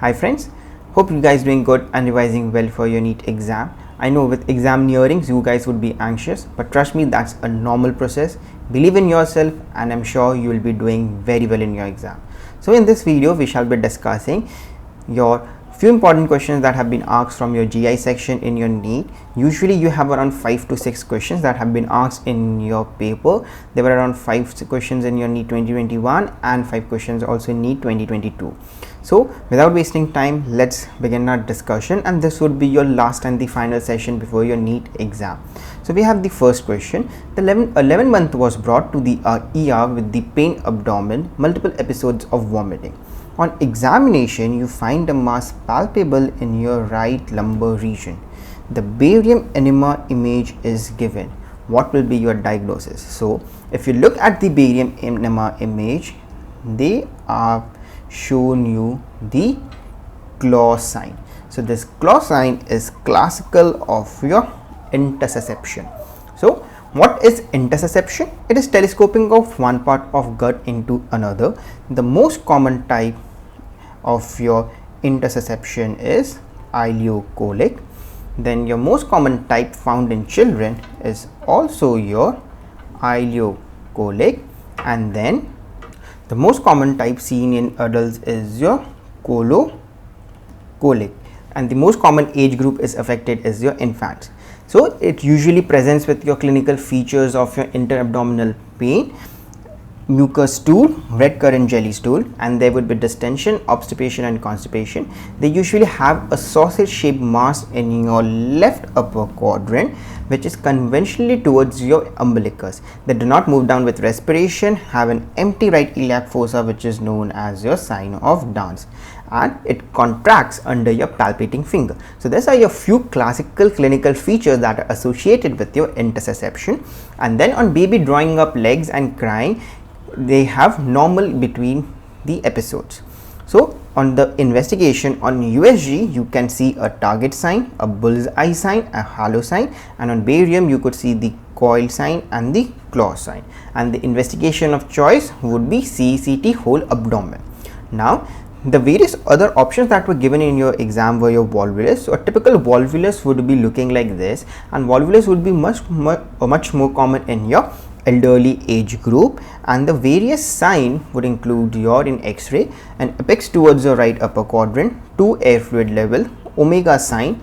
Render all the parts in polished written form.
Hi friends, hope you guys doing good and revising well for your NEET exam. I know with exam nearing you guys would be anxious, but trust me, that's a normal process. Believe in yourself and I'm sure you will be doing very well in your exam. So in this video we shall be discussing your few important questions that have been asked from your GI section in your NEET. Usually you have around 5 to 6 questions that have been asked in your paper. There were around 5 questions in your NEET 2021 and 5 questions also in NEET 2022. So without wasting time, let's begin our discussion, and this would be your last and the final session before your NEET exam. So we have the first question. The 11-month was brought to the ER with the pain abdomen, multiple episodes of vomiting. On examination, you find a mass palpable in your right lumbar region. The barium enema image is given. What will be your diagnosis? So if you look at the barium enema image, they are shown you the claw sign. So this claw sign is classical of your intussusception. So what is intussusception? It is telescoping of one part of gut into another. The most common type of your intussusception is ileocolic. Then your most common type found in children is also your ileocolic, and then the most common type seen in adults is your colocolic, and the most common age group is affected is your infants. So it usually presents with your clinical features of your interabdominal pain, mucus stool, red currant jelly stool, and there would be distension, obstipation and constipation. They usually have a sausage shaped mass in your left upper quadrant, which is conventionally towards your umbilicus. They do not move down with respiration, have an empty right iliac fossa, which is known as your sign of dance, and it contracts under your palpating finger. So these are your few classical clinical features that are associated with your intussusception. And then on baby drawing up legs and crying, they have normal between the episodes. So on the investigation on USG, you can see a target sign, a bullseye sign, a halo sign, and on barium you could see the coil sign and the claw sign, and the investigation of choice would be CCT whole abdomen. Now the various other options that were given in your exam were your volvulus. So a typical volvulus would be looking like this, and volvulus would be much more common in your elderly age group, and the various sign would include your in X-ray, an apex towards the right upper quadrant, 2 air fluid level, omega sign,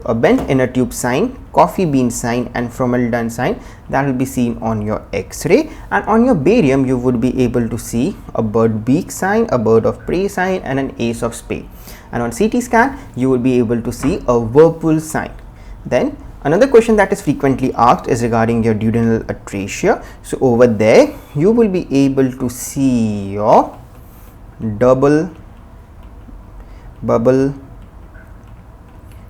a bent inner tube sign, coffee bean sign, and formaldehyde sign that will be seen on your X-ray. And on your barium you would be able to see a bird beak sign, a bird of prey sign, and an ace of spade. And on CT scan you will be able to see a whirlpool sign. Then another question that is frequently asked is regarding your duodenal atresia. So over there you will be able to see your double bubble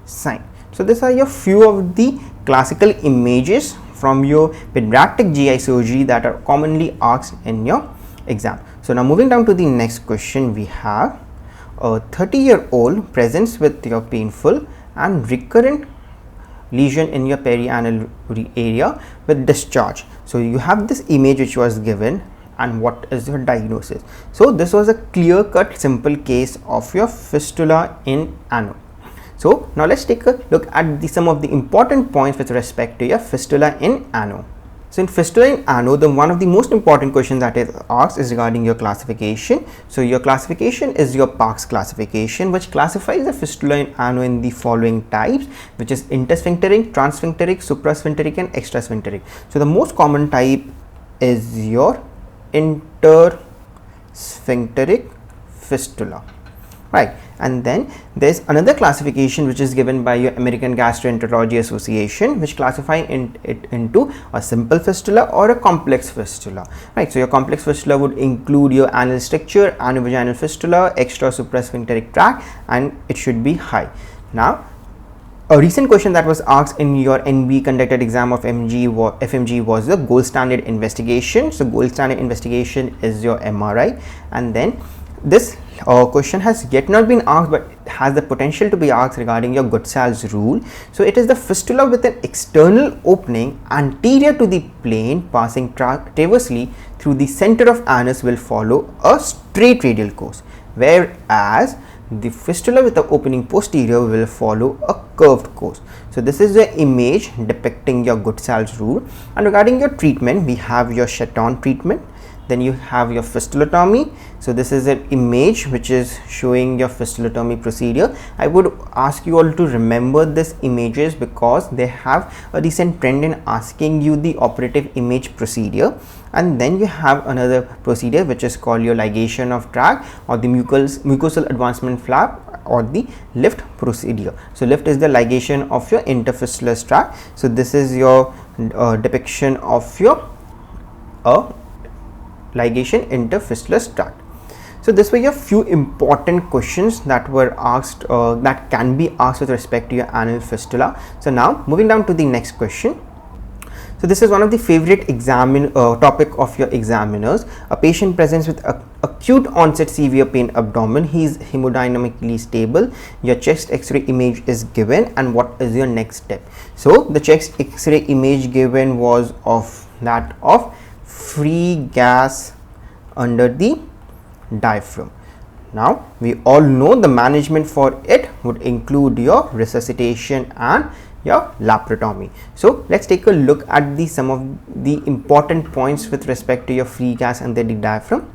sign. So these are your few of the classical images from your pediatric GI surgery that are commonly asked in your exam. So now moving down to the next question, we have a 30-year-old presents with your painful and recurrent lesion in your perianal area with discharge. So you have this image which was given, and what is your diagnosis? So this was a clear-cut simple case of your fistula in ano. So now let's take a look at some of the important points with respect to your fistula in ano. So in fistula in ano, one of the most important questions that is asked is regarding your classification. So your classification is your Parkes classification, which classifies the fistula in ano in the following types, which is intersphincteric, transsphincteric, suprasphincteric, and extrasphincteric. So the most common type is your intersphincteric fistula, right? And then there's another classification which is given by your American Gastroenterology Association, which classify it into a simple fistula or a complex fistula, right? So your complex fistula would include your anal stricture, anovaginal fistula, extra suprasphincteric tract, and it should be high. Now a recent question that was asked in your NB conducted exam of FMG was the gold standard investigation. So gold standard investigation is your MRI, and then this question has yet not been asked, but has the potential to be asked regarding your Gutzal's rule. So it is the fistula with an external opening anterior to the plane passing transversely through the center of anus will follow a straight radial course, whereas the fistula with the opening posterior will follow a curved course. So this is the image depicting your Goodsall's rule. And regarding your treatment, we have your Chaton treatment, then you have your fistulotomy. So this is an image which is showing your fistulotomy procedure. I would ask you all to remember these images because they have a recent trend in asking you the operative image procedure. And then you have another procedure which is called your ligation of tract or the mucosal advancement flap or the lift procedure. So lift is the ligation of your interfistular tract. So this is your depiction of your ligation interfistular tract. So this were your few important questions that were asked that can be asked with respect to your anal fistula. So now moving down to the next question. So this is one of the favorite topic of your examiners. A patient presents with acute onset severe pain abdomen. He is hemodynamically stable. Your chest X-ray image is given, and what is your next step? So the chest X-ray image given was of that of free gas under the diaphragm. Now we all know the management for it would include your resuscitation and your laparotomy. So let's take a look at some of the important points with respect to your free gas under the diaphragm.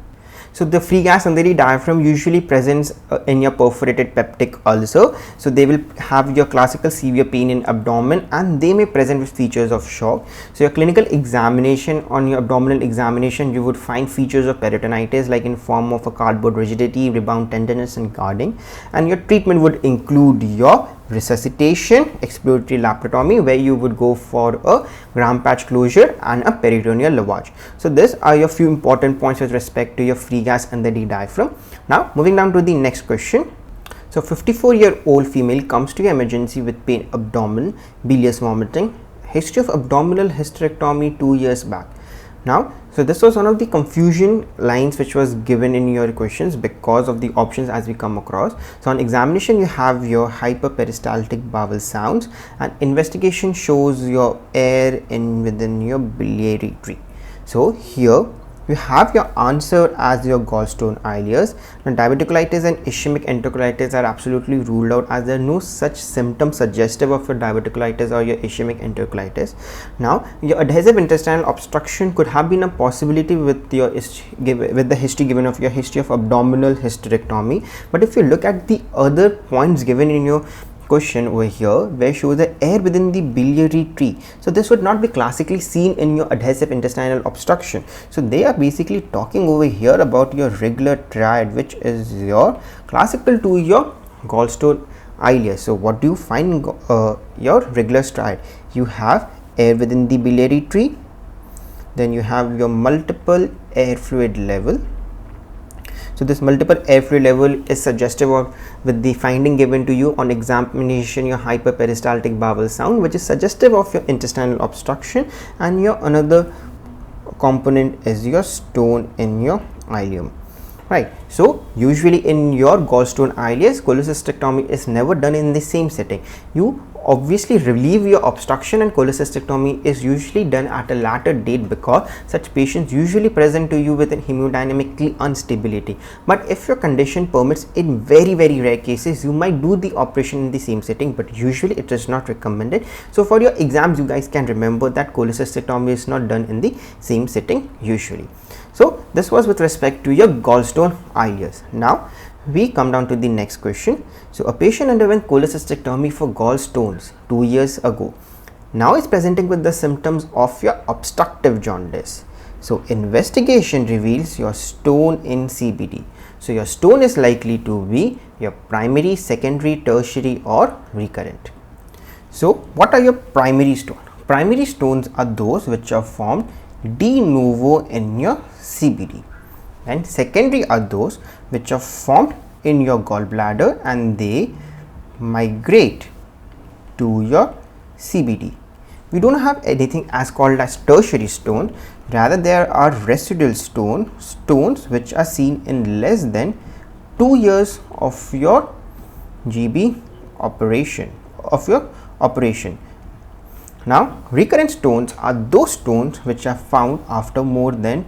So the free gas under the diaphragm usually presents in your perforated peptic ulcer. So they will have your classical severe pain in abdomen and they may present with features of shock. So your clinical examination, on your abdominal examination, you would find features of peritonitis like in form of a cardboard rigidity, rebound tenderness and guarding. And your treatment would include your resuscitation, exploratory laparotomy where you would go for a gram patch closure and a peritoneal lavage. So these are your few important points with respect to your free gas under the diaphragm. Now moving down to the next question. So 54-year-old female comes to your emergency with pain abdomen, bilious vomiting, history of abdominal hysterectomy 2 years back. Now, so this was one of the confusion lines which was given in your questions because of the options as we come across. So on examination you have your hyperperistaltic bowel sounds and investigation shows your air within your biliary tree. So here you have your answer as your gallstone ileus. Now diverticulitis and ischemic enterocolitis are absolutely ruled out as there are no such symptoms suggestive of your diverticulitis or your ischemic enterocolitis. Now your adhesive intestinal obstruction could have been a possibility with your the history given of your history of abdominal hysterectomy. But if you look at the other points given in your question over here where shows the air within the biliary tree, so this would not be classically seen in your adhesive intestinal obstruction. So they are basically talking over here about your regular triad which is your classical to your gallstone ileus. So what do you find your regular triad? You have air within the biliary tree, then you have your multiple air fluid level. So this multiple air fluid level is suggestive of with the finding given to you on examination your hyperperistaltic bowel sound which is suggestive of your intestinal obstruction, and your another component is your stone in your ileum. Right. So usually in your gallstone ileus, cholecystectomy is never done in the same setting. You obviously relieve your obstruction and cholecystectomy is usually done at a later date because such patients usually present to you with a hemodynamically instability. But if your condition permits, in very rare cases you might do the operation in the same setting, but usually it is not recommended. So for your exams you guys can remember that cholecystectomy is not done in the same setting usually. So this was with respect to your gallstone ileus. Now we come down to the next question. So a patient underwent cholecystectomy for gallstones 2 years ago. Now is presenting with the symptoms of your obstructive jaundice. So investigation reveals your stone in CBD. So your stone is likely to be your primary, secondary, tertiary or recurrent. So what are your primary stones? Primary stones are those which are formed de novo in your CBD, and secondary are those which are formed in your gallbladder and they migrate to your CBD. We don't have anything as called as tertiary stone, rather there are residual stones which are seen in less than 2 years of your GB operation Now recurrent stones are those stones which are found after more than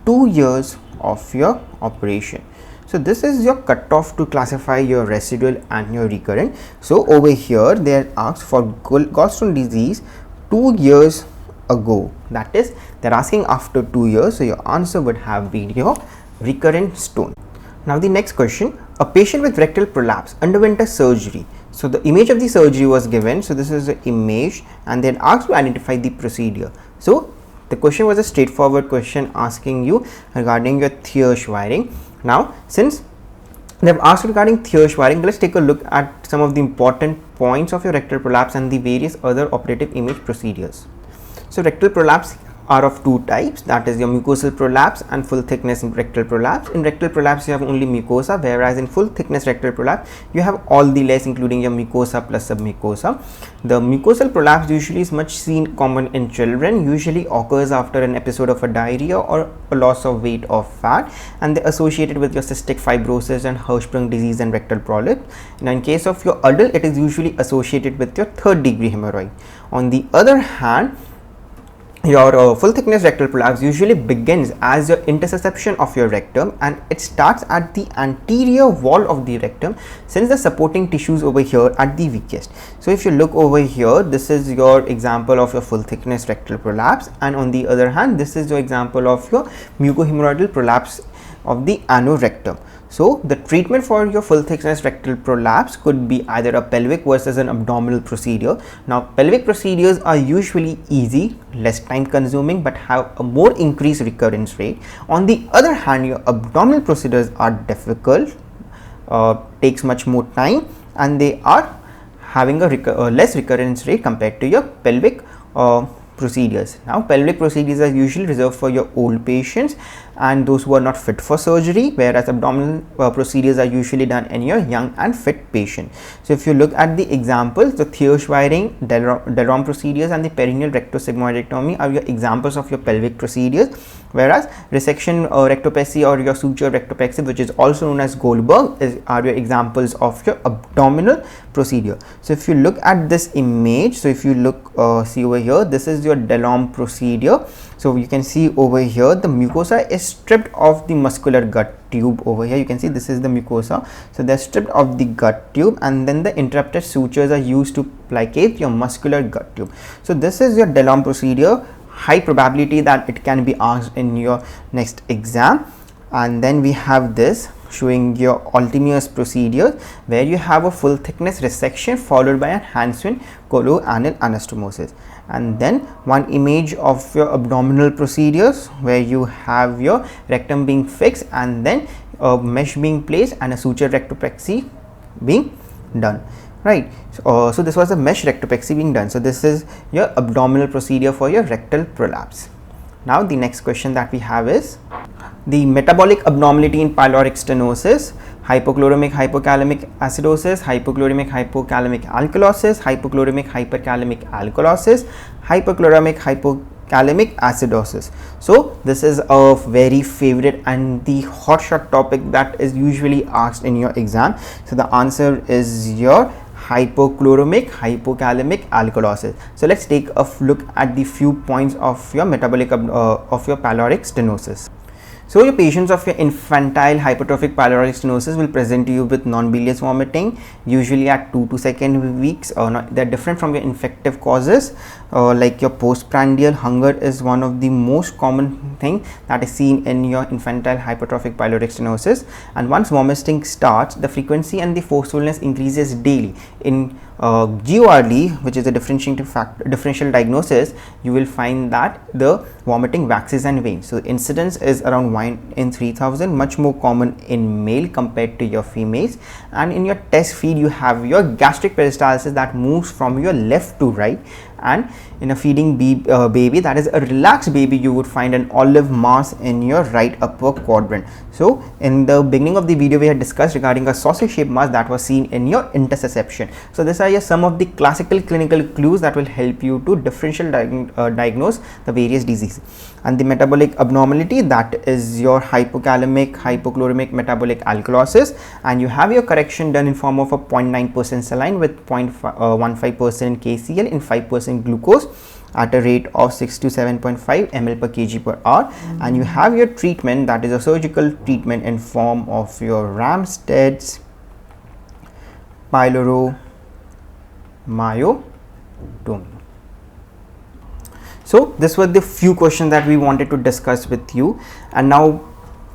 2 years of your operation. So this is your cutoff to classify your residual and your recurrent. So over here they are asked for gallstone disease 2 years ago, that is they are asking after 2 years, so your answer would have been your recurrent stone. Now the next question, a patient with rectal prolapse underwent a surgery. So the image of the surgery was given, so this is the image, and then asked to identify the procedure. So the question was a straightforward question asking you regarding your Thiersch wiring. Now since they have asked regarding Thiersch wiring, let's take a look at some of the important points of your rectal prolapse and the various other operative image procedures. So rectal prolapse are of two types, that is your mucosal prolapse and full thickness rectal prolapse. In rectal prolapse you have only mucosa, whereas in full thickness rectal prolapse you have all the layers including your mucosa plus submucosa. The mucosal prolapse usually is much seen common in children, usually occurs after an episode of a diarrhea or a loss of weight or fat, and they are associated with your cystic fibrosis and Hirschsprung disease and rectal polyps. Now in case of your adult, it is usually associated with your third degree hemorrhoid. On the other hand, your full thickness rectal prolapse usually begins as your intussusception of your rectum, and it starts at the anterior wall of the rectum, since the supporting tissues over here at the weakest. So if you look over here, this is your example of your full thickness rectal prolapse, and on the other hand this is your example of your mucohemorrhoidal prolapse of the anorectum. So the treatment for your full thickness rectal prolapse could be either a pelvic versus an abdominal procedure. Now pelvic procedures are usually easy, less time consuming, but have a more increased recurrence rate. On the other hand, your abdominal procedures are difficult, takes much more time, and they are having a less recurrence rate compared to your pelvic procedures. Now pelvic procedures are usually reserved for your old patients and those who are not fit for surgery, whereas abdominal procedures are usually done in your young and fit patient. So if you look at the examples, the Thiersch wiring, Delorme procedures and the perineal rectosigmoidectomy are your examples of your pelvic procedures, whereas resection rectopexy or your suture rectopexy, which is also known as Goldberg, are your examples of your abdominal procedure. So if you look at this image, so if you look see over here, this is your Delorme procedure. So you can see over here the mucosa is stripped of the muscular gut tube. Over here you can see this is the mucosa, so they are stripped of the gut tube, and then the interrupted sutures are used to plicate your muscular gut tube. So this is your Delorme procedure, high probability that it can be asked in your next exam. And then we have this showing your Altimeus procedure, where you have a full thickness resection followed by a Hansen coloanal anastomosis, and then one image of your abdominal procedures where you have your rectum being fixed and then a mesh being placed and a suture rectopexy being done, right. So this was a mesh rectopexy being done. So this is your abdominal procedure for your rectal prolapse. Now the next question that we have is the metabolic abnormality in pyloric stenosis: hypochloremic hypocalemic acidosis, hypochloremic hypocalemic alkalosis, hypochloremic hypercalemic alkalosis, hypochloremic hypocalemic acidosis. So this is a very favorite and the hotshot topic that is usually asked in your exam. So the answer is your hypochloremic hypocalemic alkalosis. So let's take a look at the few points of your metabolic of your pyloric stenosis. So your patients of your infantile hypertrophic pyloric stenosis will present to you with non-bilious vomiting, usually at 2 to 2 weeks. They are different from your infective causes, like your postprandial hunger is one of the most common thing that is seen in your infantile hypertrophic pyloric stenosis. And once vomiting starts, the frequency and the forcefulness increases daily. In GORD, which is a differential diagnosis, you will find that the vomiting waxes and wanes. So incidence is around 1 in 3000, much more common in male compared to your females. And in your test feed, you have your gastric peristalsis that moves from your left to right, and in a feeding baby, that is a relaxed baby, you would find an olive mass in your right upper quadrant. So in the beginning of the video, we had discussed regarding a sausage shaped mass that was seen in your intussusception. So these are some of the classical clinical clues that will help you to differential diagnose the various diseases. And the metabolic abnormality, that is your hypocalemic hypochloremic metabolic alkalosis, and you have your correction done in form of a 0.9% saline with 0.15% KCl in 5% glucose, at a rate of 6 to 7.5 ml per kg per hour, and you have your treatment, that is a surgical treatment in form of your Ramsted's pyloromyotomy. So this were the few questions that we wanted to discuss with you, and now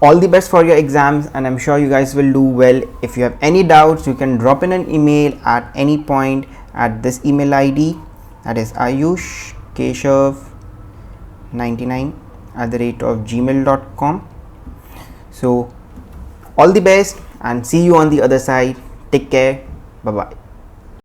all the best for your exams, and I'm sure you guys will do well. If you have any doubts, you can drop in an email at any point at this email ID, that is ayushkeshav99@gmail.com. So all the best and see you on the other side. Take care. Bye bye.